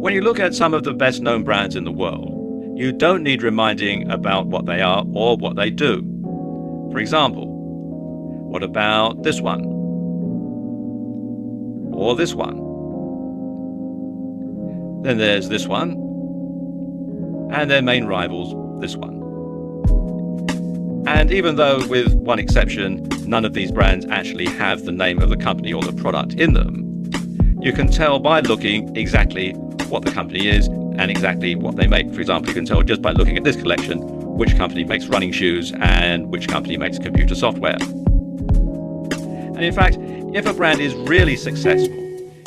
When you look at some of the best known brands in the world, you don't need reminding about what they are or what they do. For example, what about this one? Or this one? Then there's this one, and their main rivals, this one. And even though, with one exception, none of these brands actually have the name of the company or the product in them, you can tell by looking exactly what the company is and exactly what they make. For example, you can tell just by looking at this collection which company makes running shoes and which company makes computer software. And in fact, if a brand is really successful,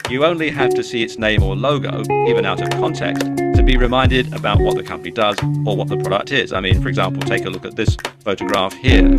you only have to see its name or logo, even out of context, to be reminded about what the company does or what the product is. I mean, for example, take a look at this photograph here.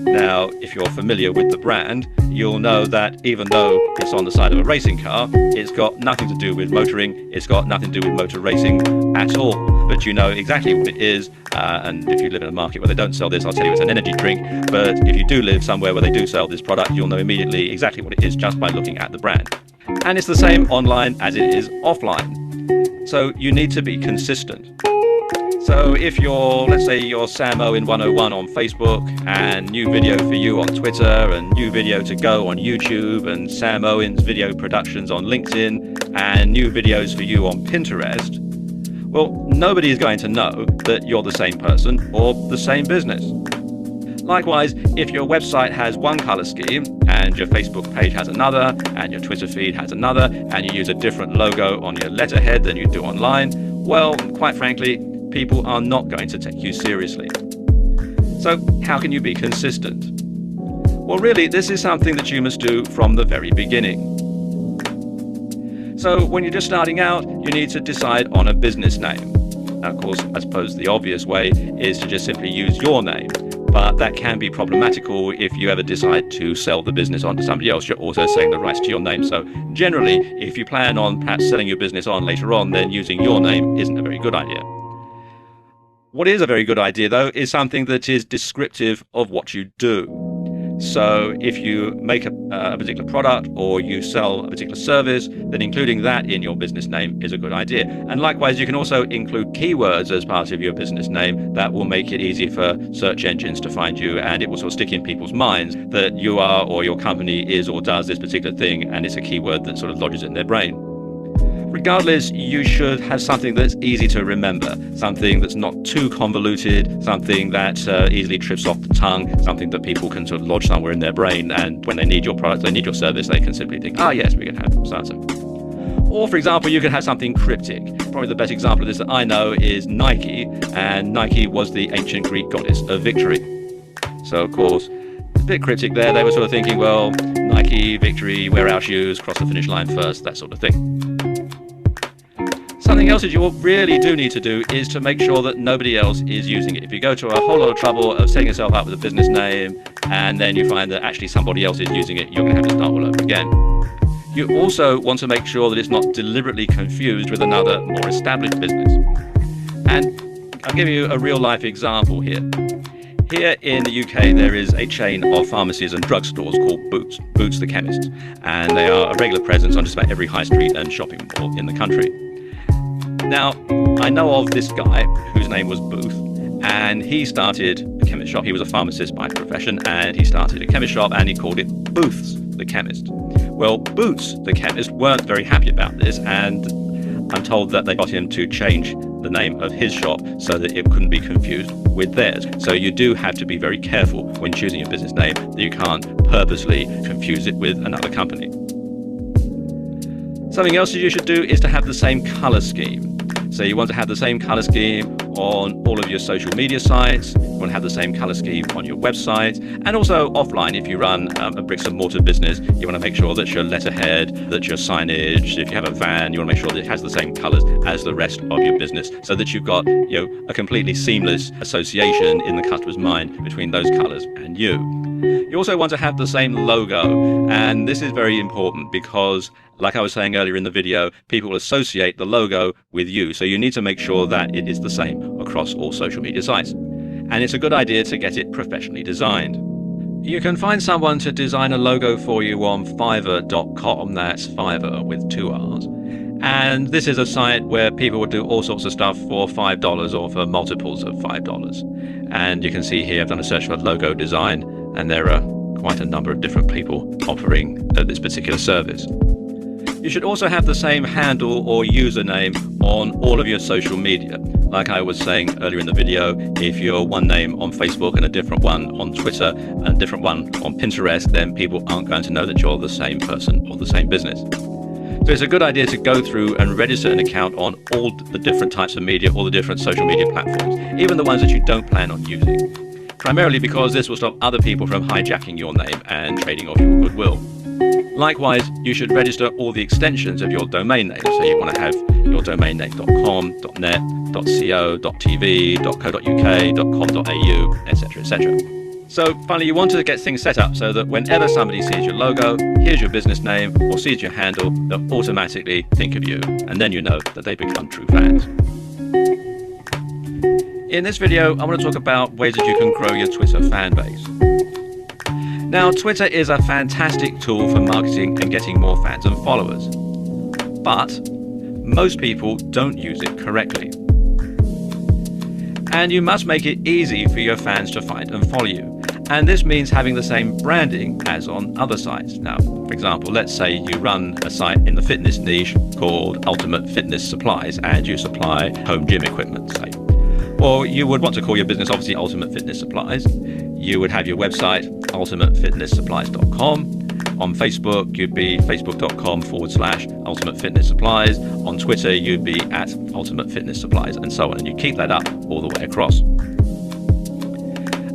Now, if you're familiar with the brand, you'll know that even though it's on the side of a racing car, it's got nothing to do with motoring, it's got nothing to do with motor racing at all. But you know exactly what it is, and if you live in a market where they don't sell this, I'll tell you it's an energy drink. But if you do live somewhere where they do sell this product, you'll know immediately exactly what it is just by looking at the brand. And it's the same online as it is offline. So you need to be consistent. So if you're, let's say you're Sam Owen 101 on Facebook, and new video for you on Twitter, and new video to go on YouTube, and Sam Owen's video productions on LinkedIn, and new videos for you on Pinterest, well, nobody is going to know that you're the same person or the same business. Likewise, if your website has one color scheme and your Facebook page has another and your Twitter feed has another and you use a different logo on your letterhead than you do online, well, quite frankly, people are not going to take you seriously. So how can you be consistent? Well, really, this is something that you must do from the very beginning. So when you're just starting out, you need to decide on a business name. Now, of course, I suppose the obvious way is to just simply use your name, but that can be problematical if you ever decide to sell the business on to somebody else. You're also selling the rights to your name. So generally, if you plan on perhaps selling your business on later on, then using your name isn't a very good idea. What is a very good idea, though, is something that is descriptive of what you do. So if you make a particular product or you sell a particular service, then including that in your business name is a good idea. And likewise, you can also include keywords as part of your business name that will make it easy for search engines to find you, and it will sort of stick in people's minds that you are or your company is or does this particular thing, and it's a keyword that sort of lodges in their brain. Regardless, you should have something that's easy to remember, something that's not too convoluted, something that easily trips off the tongue, something that people can sort of lodge somewhere in their brain, and when they need your product, they need your service, they can simply think, yes, we can have so-and-so. Or, for example, you could have something cryptic. Probably the best example of this that I know is Nike, and Nike was the ancient Greek goddess of victory. So, of course, it's a bit cryptic there. They were sort of thinking, well, Nike, victory, wear our shoes, cross the finish line first, that sort of thing. Something else that you really do need to do is to make sure that nobody else is using it. If you go to a whole lot of trouble of setting yourself up with a business name and then you find that actually somebody else is using it, you're going to have to start all over again. You also want to make sure that it's not deliberately confused with another more established business. And I'll give you a real life example here. Here in the UK, there is a chain of pharmacies and drugstores called Boots, Boots the Chemist, and they are a regular presence on just about every high street and shopping mall in the country. Now, I know of this guy whose name was Booth, and he started a chemist shop. He was a pharmacist by profession, and he started a chemist shop, and he called it Booth's the Chemist. Well, Boots the Chemist weren't very happy about this, and I'm told that they got him to change the name of his shop so that it couldn't be confused with theirs. So you do have to be very careful when choosing your business name that you can't purposely confuse it with another company. Something else that you should do is to have the same color scheme. So you want to have the same color scheme on all of your social media sites. You want to have the same color scheme on your website, and also offline. If you run a bricks and mortar business, you want to make sure that your letterhead, that your signage, if you have a van, you want to make sure that it has the same colors as the rest of your business, so that you've got a completely seamless association in the customer's mind between those colors and you. You also want to have the same logo, and this is very important because, like I was saying earlier in the video, people associate the logo with you, so you need to make sure that it is the same across all social media sites. And it's a good idea to get it professionally designed. You can find someone to design a logo for you on Fiverr.com, that's Fiverr with 2 R's. And this is a site where people will do all sorts of stuff for $5 or for multiples of $5. And you can see here I've done a search for logo design, and there are quite a number of different people offering this particular service. You should also have the same handle or username on all of your social media. Like I was saying earlier in the video, if you're one name on Facebook and a different one on Twitter and a different one on Pinterest, then people aren't going to know that you're the same person or the same business. So it's a good idea to go through and register an account on all the different types of media, all the different social media platforms, even the ones that you don't plan on using. Primarily because this will stop other people from hijacking your name and trading off your goodwill. Likewise, you should register all the extensions of your domain name. So you want to have your domain name .com, .net, .co, .tv, .co.uk, .com.au, etc., etc. So finally, you want to get things set up so that whenever somebody sees your logo, hears your business name, or sees your handle, they'll automatically think of you, and then you know that they become true fans. In this video, I want to talk about ways that you can grow your Twitter fan base. Now, Twitter is a fantastic tool for marketing and getting more fans and followers, but most people don't use it correctly. And you must make it easy for your fans to find and follow you. And this means having the same branding as on other sites. Now, for example, let's say you run a site in the fitness niche called Ultimate Fitness Supplies, and you supply home gym equipment, say. Or you would want to call your business, obviously, Ultimate Fitness Supplies. You would have your website, ultimatefitnesssupplies.com. On Facebook, you'd be facebook.com/Ultimate Fitness Supplies. On Twitter, you'd be at Ultimate Fitness Supplies, and so on. And you keep that up all the way across.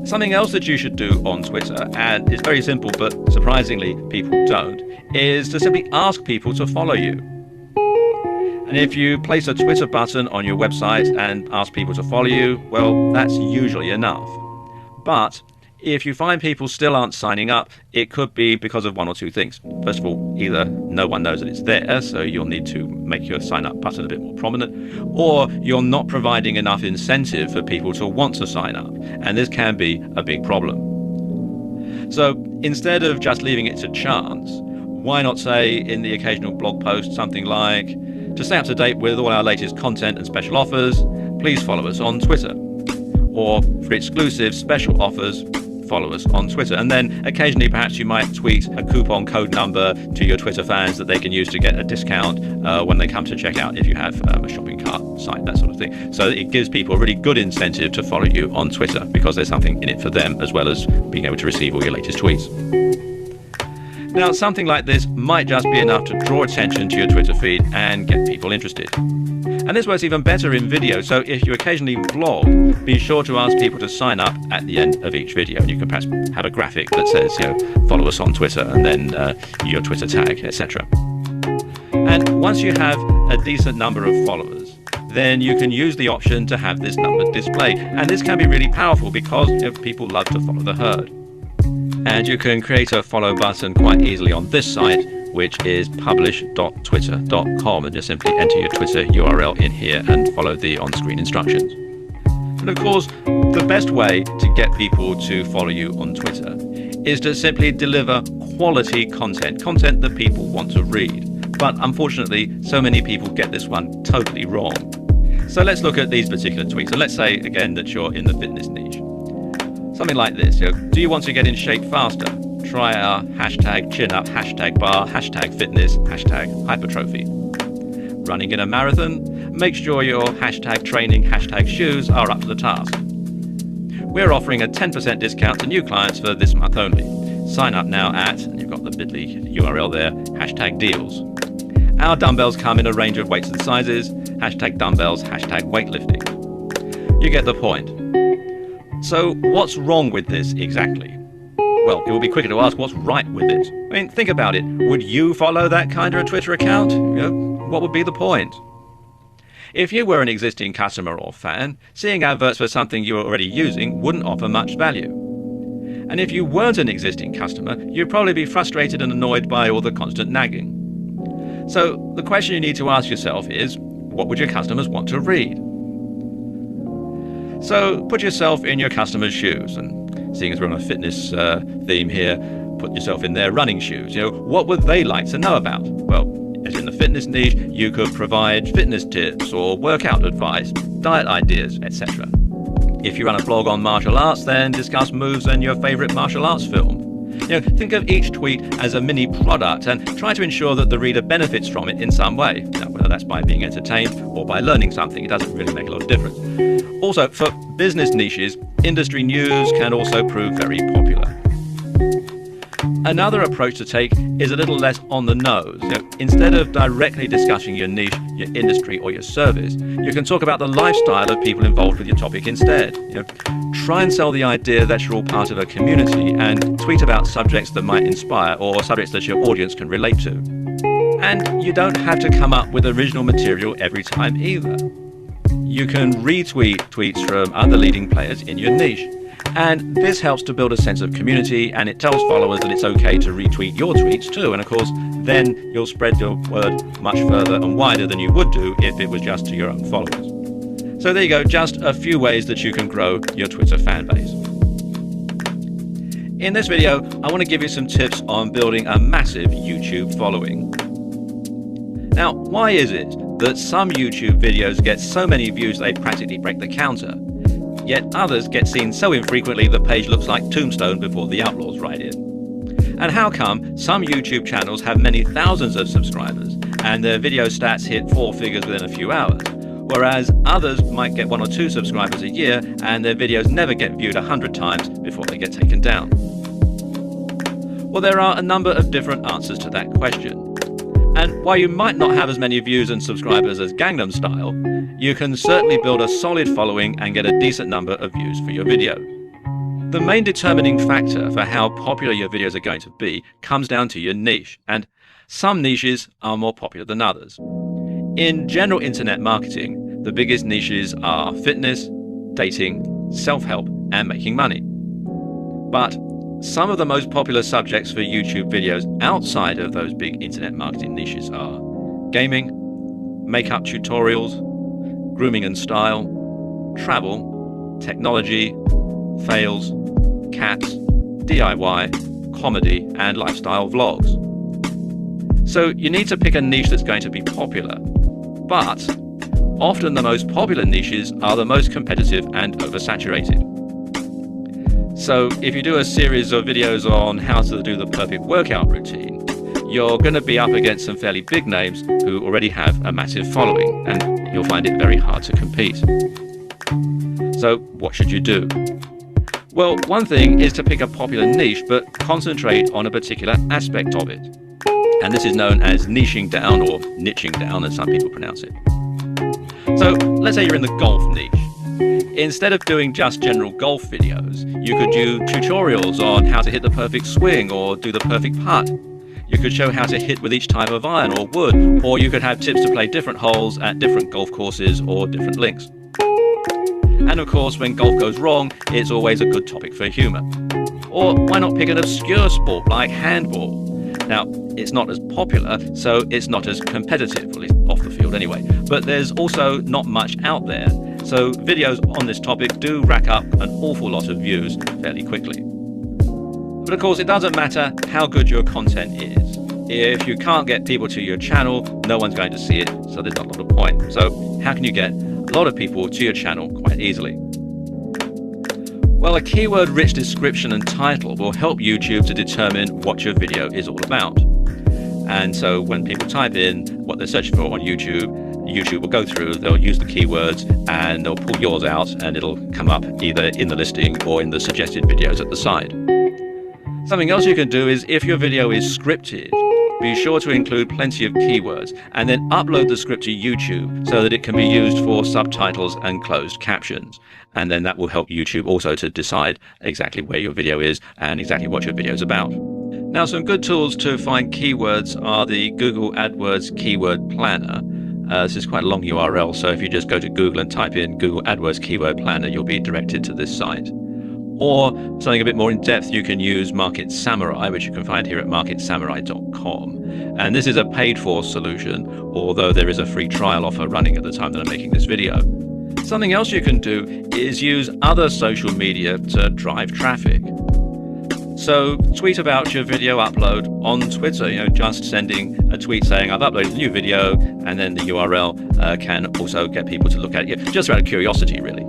Something else that you should do on Twitter, and it's very simple, but surprisingly people don't, is to simply ask people to follow you. And if you place a Twitter button on your website and ask people to follow you, well, that's usually enough. But if you find people still aren't signing up, it could be because of one or two things. First of all, either no one knows that it's there, so you'll need to make your sign up button a bit more prominent, or you're not providing enough incentive for people to want to sign up, and this can be a big problem. So instead of just leaving it to chance, why not say in the occasional blog post something like, to stay up to date with all our latest content and special offers, please follow us on Twitter. Or for exclusive special offers, follow us on Twitter. And then occasionally perhaps you might tweet a coupon code number to your Twitter fans that they can use to get a discount when they come to check out if you have a shopping cart site, that sort of thing. So it gives people a really good incentive to follow you on Twitter because there's something in it for them as well as being able to receive all your latest tweets. Now, something like this might just be enough to draw attention to your Twitter feed and get people interested. And this works even better in video, so if you occasionally vlog, be sure to ask people to sign up at the end of each video. And you can perhaps have a graphic that says, follow us on Twitter, and then your Twitter tag, etc. And once you have a decent number of followers, then you can use the option to have this number displayed. And this can be really powerful because people love to follow the herd. And you can create a follow button quite easily on this site, which is publish.twitter.com, and just simply enter your Twitter URL in here and follow the on-screen instructions. And of course, the best way to get people to follow you on Twitter is to simply deliver quality content that people want to read. But unfortunately, so many people get this one totally wrong. So let's look at these particular tweets. And let's say again that you're in the fitness niche. Something like this, do you want to get in shape faster? Try our hashtag chin up, hashtag bar, hashtag fitness, hashtag hypertrophy. Running in a marathon? Make sure your hashtag training, hashtag shoes are up to the task. We're offering a 10% discount to new clients for this month only. Sign up now at, and you've got the bit.ly URL there, hashtag deals. Our dumbbells come in a range of weights and sizes, hashtag dumbbells, hashtag weightlifting. You get the point. So what's wrong with this exactly? Well, it would be quicker to ask what's right with it. I mean, think about it. Would you follow that kind of a Twitter account? What would be the point? If you were an existing customer or fan, seeing adverts for something you were already using wouldn't offer much value. And if you weren't an existing customer, you'd probably be frustrated and annoyed by all the constant nagging. So the question you need to ask yourself is, what would your customers want to read? So put yourself in your customer's shoes, and seeing as we're on a fitness theme here, put yourself in their running shoes. What would they like to know about? Well, as in the fitness fitness niche, you could provide fitness tips or workout advice, diet ideas, etc. If you run a blog on martial arts, then discuss moves and your favorite martial arts film. Think of each tweet as a mini product and try to ensure that the reader benefits from it in some way. Now, whether that's by being entertained or by learning something, it doesn't really make a lot of difference. Also, for business niches, industry news can also prove very popular. Another approach to take is a little less on the nose. Instead of directly discussing your niche, your industry, or your service, you can talk about the lifestyle of people involved with your topic instead. Try and sell the idea that you're all part of a community and tweet about subjects that might inspire or subjects that your audience can relate to. And you don't have to come up with original material every time either. You can retweet tweets from other leading players in your niche. And this helps to build a sense of community, and it tells followers that it's okay to retweet your tweets too. And of course, then you'll spread your word much further and wider than you would do if it was just to your own followers. So there you go, just a few ways that you can grow your Twitter fan base. In this video, I want to give you some tips on building a massive YouTube following. Now, why is it that some YouTube videos get so many views they practically break the counter, yet others get seen so infrequently the page looks like Tombstone before the Outlaws ride in? And how come some YouTube channels have many thousands of subscribers and their video stats hit 4 figures within a few hours, whereas others might get 1 or 2 subscribers a year and their videos never get viewed 100 times before they get taken down? Well, there are a number of different answers to that question. And while you might not have as many views and subscribers as Gangnam Style, you can certainly build a solid following and get a decent number of views for your video. The main determining factor for how popular your videos are going to be comes down to your niche, and some niches are more popular than others. In general internet marketing, the biggest niches are fitness, dating, self-help, and making money. But some of the most popular subjects for YouTube videos outside of those big internet marketing niches are gaming, makeup tutorials, grooming and style, travel, technology, fails, cats, DIY, comedy, and lifestyle vlogs. So you need to pick a niche that's going to be popular, but often the most popular niches are the most competitive and oversaturated. So if you do a series of videos on how to do the perfect workout routine, you're going to be up against some fairly big names who already have a massive following, and you'll find it very hard to compete. So what should you do? Well, one thing is to pick a popular niche, but concentrate on a particular aspect of it. And this is known as niching down, or niching down, as some people pronounce it. So let's say you're in the golf niche. Instead of doing just general golf videos, you could do tutorials on how to hit the perfect swing or do the perfect putt. You could show how to hit with each type of iron or wood, or you could have tips to play different holes at different golf courses or different links. And of course, when golf goes wrong, it's always a good topic for humour. Or why not pick an obscure sport like handball? Now, it's not as popular, so it's not as competitive, at least off the field anyway. But there's also not much out there, so videos on this topic do rack up an awful lot of views fairly quickly. But of course, it doesn't matter how good your content is. If you can't get people to your channel, no one's going to see it, so there's not a lot of point. So how can you get a lot of people to your channel quite easily? Well, a keyword-rich description and title will help YouTube to determine what your video is all about. And so when people type in what they're searching for on YouTube, YouTube will go through, they'll use the keywords, and they'll pull yours out, and it'll come up either in the listing or in the suggested videos at the side. Something else you can do is, if your video is scripted, be sure to include plenty of keywords and then upload the script to YouTube so that it can be used for subtitles and closed captions. And then that will help YouTube also to decide exactly where your video is and exactly what your video is about. Now, some good tools to find keywords are the Google AdWords Keyword Planner. This is quite a long URL, so if you just go to Google and type in Google AdWords Keyword Planner, you'll be directed to this site. Or something a bit more in depth, you can use Market Samurai, which you can find here at marketsamurai.com. And this is a paid-for solution, although there is a free trial offer running at the time that I'm making this video. Something else you can do is use other social media to drive traffic. So tweet about your video upload on Twitter, just sending a tweet saying I've uploaded a new video, and then the URL can also get people to look at it, just out of curiosity really.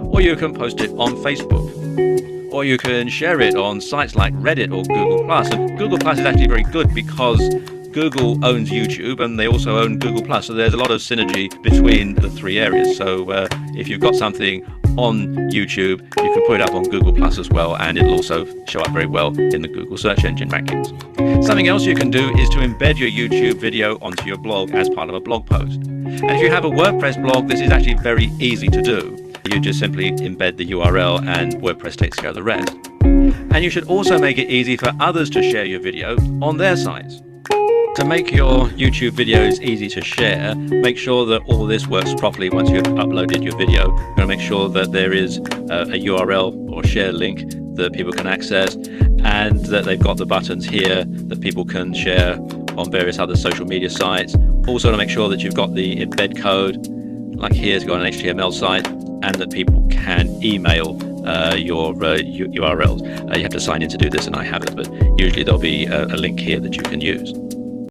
Or you can post it on Facebook, or you can share it on sites like Reddit or Google+. And Google+ is actually very good because Google owns YouTube and they also own Google+. So there's a lot of synergy between the three areas. So if you've got something on YouTube, you can put it up on Google+ as well, and it'll also show up very well in the Google search engine rankings. Something else you can do is to embed your YouTube video onto your blog as part of a blog post. And if you have a WordPress blog, this is actually very easy to do. You just simply embed the URL and WordPress takes care of the rest. And you should also make it easy for others to share your video on their sites. To make your YouTube videos easy to share, make sure that all this works properly once you've uploaded your video. You're going to make sure that there is a URL or share link that people can access, and that they've got the buttons here that people can share on various other social media sites. Also to make sure that you've got the embed code, like here to go on an HTML site, and that people can email your URLs. You have to sign in to do this, and I haven't, but usually there'll be a link here that you can use.